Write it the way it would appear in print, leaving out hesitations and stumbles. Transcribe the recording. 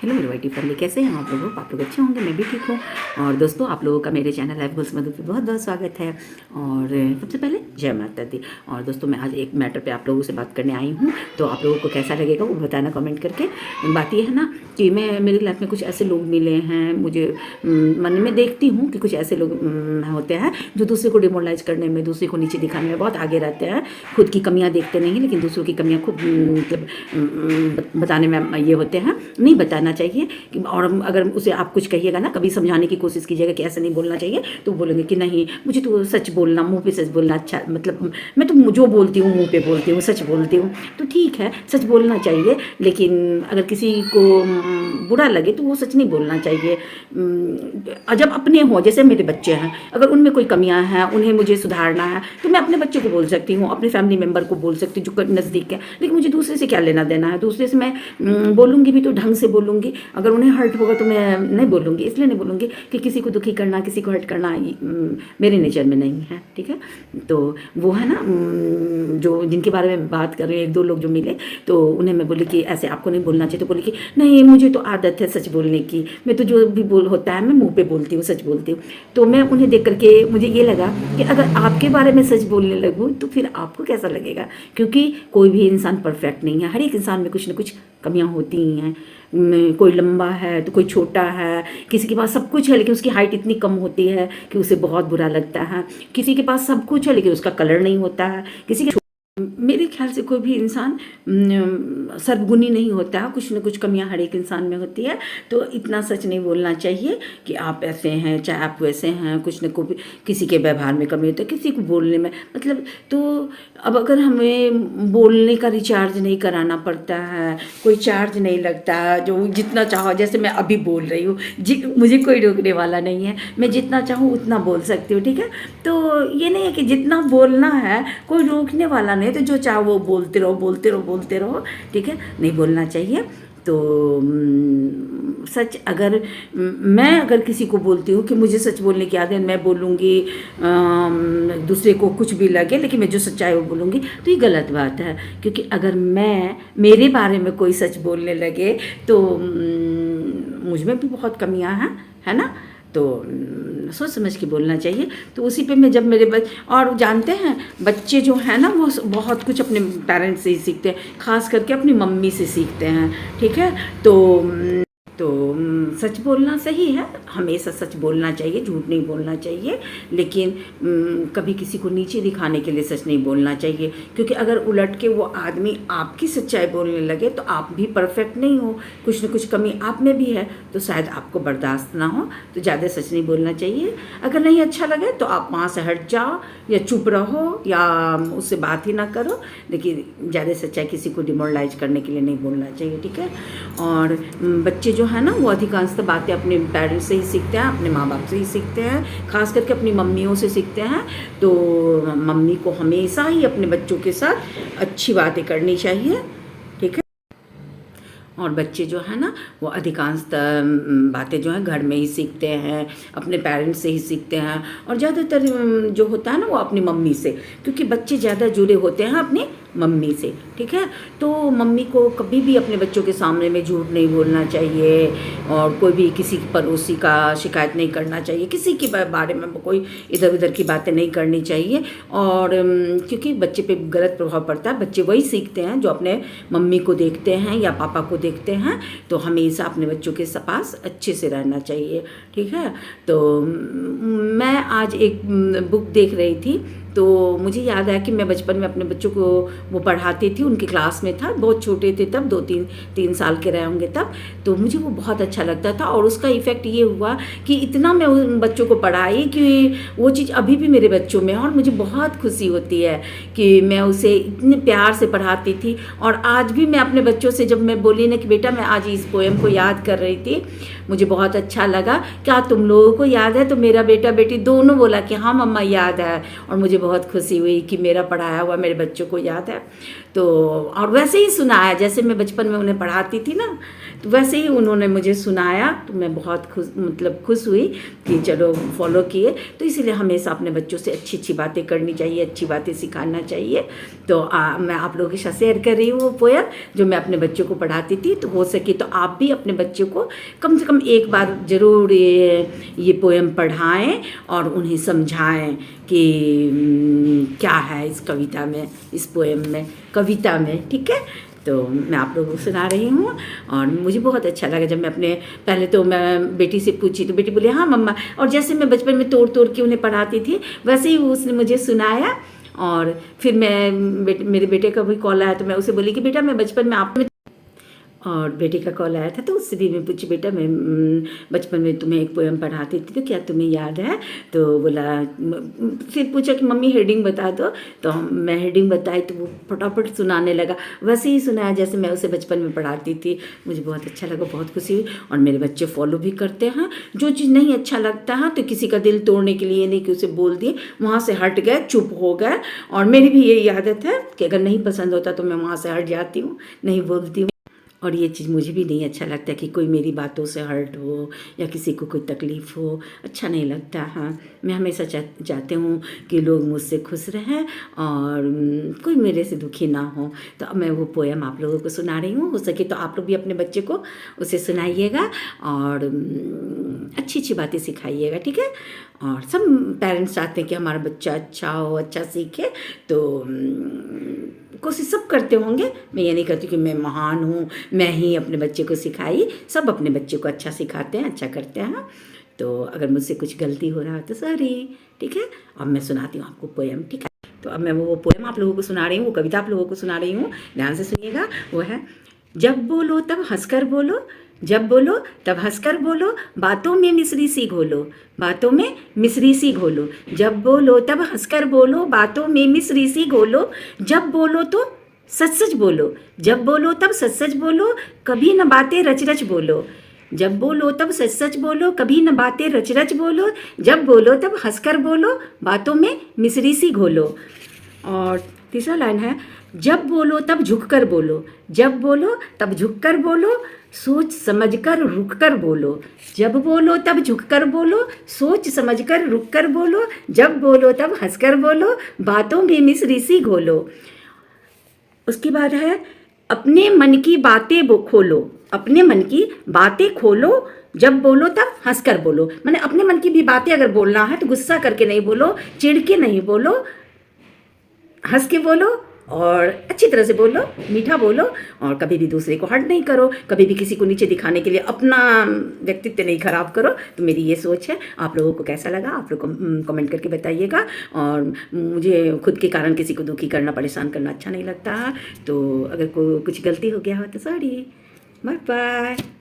Hello मेरे वाइटी family, कैसे हैं आप लोग? आप लोग अच्छे होंगे, मैं भी ठीक हूँ। और दोस्तों, आप लोगों का मेरे चैनल लाइफ गोल्स मधु पे बहुत बहुत स्वागत है। और सबसे पहले जय माता दी। और दोस्तों, मैं आज एक मैटर पे आप लोगों से बात करने आई हूँ, तो आप लोगों को कैसा लगेगा वो बताना कमेंट करके। बात ये है ना कि मेरी लाइफ में कुछ ऐसे लोग मिले हैं, मुझे मन में देखती हूँ कि कुछ ऐसे लोग होते हैं जो दूसरे को डिमोरलाइज करने में, दूसरे को नीचे दिखाने में बहुत आगे रहते हैं। खुद की कमियाँ देखते नहीं, लेकिन दूसरों की कमियाँ खुद मतलब बताने में ये होते हैं। नहीं बताना चाहिए कि, और अगर उसे आप कुछ कहिएगा ना, कभी समझाने की कोशिश कीजिएगा कि ऐसे नहीं बोलना चाहिए, तो बोलेंगे कि नहीं, मुझे तो सच बोलना, मुंह पे सच बोलना अच्छा, मतलब मैं तो जो बोलती हूँ मुंह पे बोलती हूँ, सच बोलती हूँ। तो ठीक है, सच बोलना चाहिए, लेकिन अगर किसी को बुरा लगे तो वो सच नहीं बोलना चाहिए। जब अपने हों, जैसे मेरे बच्चे हैं, अगर उनमें कोई कमियां हैं, उन्हें मुझे सुधारना है, तो मैं अपने बच्चे को बोल सकती हूँ, अपने फैमिली मेम्बर को बोल सकती हूँ जो नज़दीक है। लेकिन मुझे दूसरे से क्या लेना देना है? दूसरे से मैं बोलूँगी भी तो ढंग से बोलूँगी। अगर उन्हें हर्ट होगा तो मैं नहीं बोलूँगी, इसलिए नहीं बोलूँगी कि किसी को दुखी करना, किसी को हर्ट करना मेरे नेचर में नहीं है। ठीक है, तो वो है ना जो जिनके बारे में बात कर रहे हैं, एक दो लोग जो मिले, तो उन्हें मैं बोली कि ऐसे आपको नहीं बोलना चाहिए। तो बोली कि नहीं, मुझे तो आदत है सच बोलने की, मैं तो जो भी बोल होता है मैं मुँह पे बोलती हूँ, सच बोलती हूँ। तो मैं उन्हें देख करके मुझे ये लगा कि अगर आपके बारे में सच बोलने लगूँ तो फिर आपको कैसा लगेगा? क्योंकि कोई भी इंसान परफेक्ट नहीं है, हर एक इंसान में कुछ ना कुछ कमियां होती ही हैं। कोई लंबा है तो कोई छोटा है, किसी के पास सब कुछ है लेकिन उसकी हाइट इतनी कम होती है कि उसे बहुत बुरा लगता है। किसी के पास सब कुछ है लेकिन उसका कलर नहीं होता है। किसी के मेरे ख्याल से कोई भी इंसान सर्वगुणी नहीं होता है, कुछ न कुछ कमियां हर एक इंसान में होती है। तो इतना सच नहीं बोलना चाहिए कि आप ऐसे हैं, चाहे आप वैसे हैं। कुछ न कुछ किसी के व्यवहार में कमी होती है, किसी को बोलने में, मतलब तो अब अगर हमें बोलने का रिचार्ज नहीं कराना पड़ता है, कोई चार्ज नहीं लगता, जो जितना चाहो, जैसे मैं अभी बोल रही हूँ, मुझे कोई रोकने वाला नहीं है, मैं जितना चाहूँ उतना बोल सकती हूँ। ठीक है, तो ये नहीं है कि जितना बोलना है कोई रोकने वाला नहीं, तो जो चाहो वो बोलते रहो, बोलते रहो, बोलते रहो। ठीक है, नहीं बोलना चाहिए। तो सच अगर मैं अगर किसी को बोलती हूँ कि मुझे सच बोलने की आदत, मैं बोलूँगी दूसरे को कुछ भी लगे, लेकिन मैं जो सच्चाई वो बोलूँगी, तो ये गलत बात है। क्योंकि अगर मेरे बारे में कोई सच बोलने लगे तो मुझ में भी बहुत कमियां हैं, है ना? तो सोच समझ के बोलना चाहिए। तो उसी पे मैं जब और जानते हैं, बच्चे जो हैं ना वो बहुत कुछ अपने पेरेंट्स से ही सीखते हैं, खास करके अपनी मम्मी से सीखते हैं। ठीक है, तो सच बोलना सही है, हमेशा सच बोलना चाहिए, झूठ नहीं बोलना चाहिए। लेकिन कभी किसी को नीचे दिखाने के लिए सच नहीं बोलना चाहिए, क्योंकि अगर उलट के वो आदमी आपकी सच्चाई बोलने लगे तो आप भी परफेक्ट नहीं हो, कुछ न कुछ कमी आप में भी है, तो शायद आपको बर्दाश्त ना हो। तो ज़्यादा सच नहीं बोलना चाहिए। अगर नहीं अच्छा लगे तो आप वहाँ से हट जाओ, या चुप रहो, या उससे बात ही ना करो। लेकिन ज़्यादा सच्चाई किसी को डिमोरलाइज करने के लिए नहीं बोलना चाहिए। ठीक है, और बच्चे जो है ना वो अधिकांशतः बातें अपने पेरेंट्स से ही सीखते हैं, अपने माँ बाप से ही सीखते हैं, खास करके अपनी मम्मियों से सीखते हैं। तो मम्मी को हमेशा ही अपने बच्चों के साथ अच्छी बातें करनी चाहिए। ठीक है, और बच्चे जो है ना वो अधिकांशतः बातें जो हैं घर में ही सीखते हैं, अपने पेरेंट्स से ही सीखते हैं, और ज़्यादातर जो होता है ना वो अपनी मम्मी से, क्योंकि बच्चे ज़्यादा जुड़े होते हैं अपनी मम्मी से। ठीक है, तो मम्मी को कभी भी अपने बच्चों के सामने में झूठ नहीं बोलना चाहिए, और कोई भी किसी पड़ोसी का शिकायत नहीं करना चाहिए, किसी के बारे में कोई इधर उधर की बातें नहीं करनी चाहिए। और क्योंकि बच्चे पे गलत प्रभाव पड़ता है, बच्चे वही सीखते हैं जो अपने मम्मी को देखते हैं या पापा को देखते हैं। तो हमेशा अपने बच्चों के पास अच्छे से रहना चाहिए। ठीक है, तो मैं आज एक बुक देख रही थी, तो मुझे याद आया कि मैं बचपन में अपने बच्चों को वो पढ़ाती थी, उनकी क्लास में था, बहुत छोटे थे तब, 2-3 साल के रहे होंगे तब। तो मुझे वो बहुत अच्छा लगता था, और उसका इफ़ेक्ट ये हुआ कि इतना मैं उन बच्चों को पढ़ाई कि वो चीज़ अभी भी मेरे बच्चों में है, और मुझे बहुत खुशी होती है कि मैं उसे इतने प्यार से पढ़ाती थी। और आज भी मैं अपने बच्चों से जब मैं बोली ना कि बेटा मैं आज इस पोएम को याद कर रही थी, मुझे बहुत अच्छा लगा, क्या तुम लोगों को याद है? तो मेरा बेटा बेटी दोनों बोला कि हाँ मम्मा याद है, और मुझे बहुत खुशी हुई कि मेरा पढ़ाया हुआ मेरे बच्चों को याद है। तो और वैसे ही सुनाया जैसे मैं बचपन में उन्हें पढ़ाती थी ना, तो वैसे ही उन्होंने मुझे सुनाया, तो मैं बहुत खुश हुई कि चलो फॉलो किए। तो इसीलिए हमेशा अपने बच्चों से अच्छी अच्छी बातें करनी चाहिए, अच्छी बातें सिखाना चाहिए। तो मैं आप लोगों के साथ शेयर कर रही हूँ वो पोएम जो मैं अपने बच्चों को पढ़ाती थी। तो हो सके तो आप भी अपने बच्चों को कम से कम एक बार ज़रूर ये पोएम पढ़ाएं और उन्हें समझाएं कि क्या है इस कविता में, इस पोएम में, कविता में। ठीक है, तो मैं आप लोगों को सुना रही हूँ। और मुझे बहुत अच्छा लगा जब मैं अपने पहले तो मैं बेटी से पूछी तो बेटी बोली हाँ मम्मा, और जैसे मैं बचपन में तोड़ तोड़ के उन्हें पढ़ाती थी वैसे ही उसने मुझे सुनाया। और फिर मेरे बेटे का भी कॉल आया तो मैं उसे बोली कि बेटा मैं बचपन में आप, और बेटे का कॉल आया था तो उससे भी मैं पूछी बेटा मैं बचपन में तुम्हें एक पोएम पढ़ाती थी तो क्या तुम्हें याद है? तो बोला, फिर पूछा कि मम्मी हेडिंग बता दो। तो मैं हेडिंग बताई तो वो फटाफट सुनाने लगा, वैसे ही सुनाया जैसे मैं उसे बचपन में पढ़ाती थी। मुझे बहुत अच्छा लगा, बहुत खुशी हुई। और मेरे बच्चे फॉलो भी करते हैं। जो चीज़ नहीं अच्छा लगता है तो किसी का दिल तोड़ने के लिए नहीं कि उसे बोल दिए, वहाँ से हट गए, चुप हो गए। और मेरी भी यही आदत है कि अगर नहीं पसंद होता तो मैं वहाँ से हट जाती हूँ, नहीं बोलती हूँ। और ये चीज़ मुझे भी नहीं अच्छा लगता कि कोई मेरी बातों से हर्ट हो या किसी को कोई तकलीफ़ हो, अच्छा नहीं लगता। हाँ, मैं हमेशा चाहती हूँ कि लोग मुझसे खुश रहें और कोई मेरे से दुखी ना हो। तो अब मैं वो पोएम आप लोगों को सुना रही हूँ। हो सके तो आप लोग भी अपने बच्चे को उसे सुनाइएगा और अच्छी अच्छी बातें सिखाइएगा। ठीक है, और सब पेरेंट्स चाहते हैं कि हमारा बच्चा अच्छा हो, अच्छा सीखे। तो कोशिश सब करते होंगे, मैं ये नहीं कहती कि मैं महान हूँ, मैं ही अपने बच्चे को सिखाई। सब अपने बच्चे को अच्छा सिखाते हैं, अच्छा करते हैं। तो अगर मुझसे कुछ गलती हो रहा है तो सॉरी। ठीक है, अब मैं सुनाती हूँ आपको पोएम। ठीक है, तो अब मैं वो पोएम आप लोगों को सुना रही हूँ, वो कविता आप लोगों को सुना रही हूँ, ध्यान से सुनिएगा। वो है, जब बोलो तब हंसकर बोलो, जब बोलो तब हंसकर बोलो, बातों में मिश्री सी घोलो, बातों में मिश्री सी घोलो। जब बोलो तब हंसकर बोलो, बातों में मिश्री सी घोलो। जब बोलो तो सच सच बोलो, जब बोलो तब सच सच बोलो, कभी न बातें रच रच बोलो। जब बोलो तब सच सच बोलो, कभी न बातें रच रच बोलो। जब बोलो तब हंसकर बोलो, बातों में मिश्री सी घोलो। और तीसरा लाइन है, जब बोलो तब झुककर बोलो, जब बोलो तब झुककर बोलो, सोच समझकर रुककर बोलो। जब बोलो तब झुककर बोलो, सोच समझकर रुककर बोलो। जब बोलो तब हंसकर बोलो, बातों में मिश्री सी घोलो। उसके बाद है, अपने मन की बातें खोलो, अपने मन की बातें खोलो। जब बोलो तब हंसकर बोलो, माने अपने मन की भी बातें अगर बोलना है तो गुस्सा करके नहीं बोलो, चिढ़ के नहीं बोलो, हंस के बोलो और अच्छी तरह से बोलो, मीठा बोलो। और कभी भी दूसरे को हर्ट नहीं करो, कभी भी किसी को नीचे दिखाने के लिए अपना व्यक्तित्व नहीं खराब करो। तो मेरी ये सोच है। आप लोगों को कैसा लगा आप लोग कमेंट करके बताइएगा। और मुझे खुद के कारण किसी को दुखी करना, परेशान करना अच्छा नहीं लगता। तो अगर कुछ गलती हो गया हो तो सॉरी। Bye bye.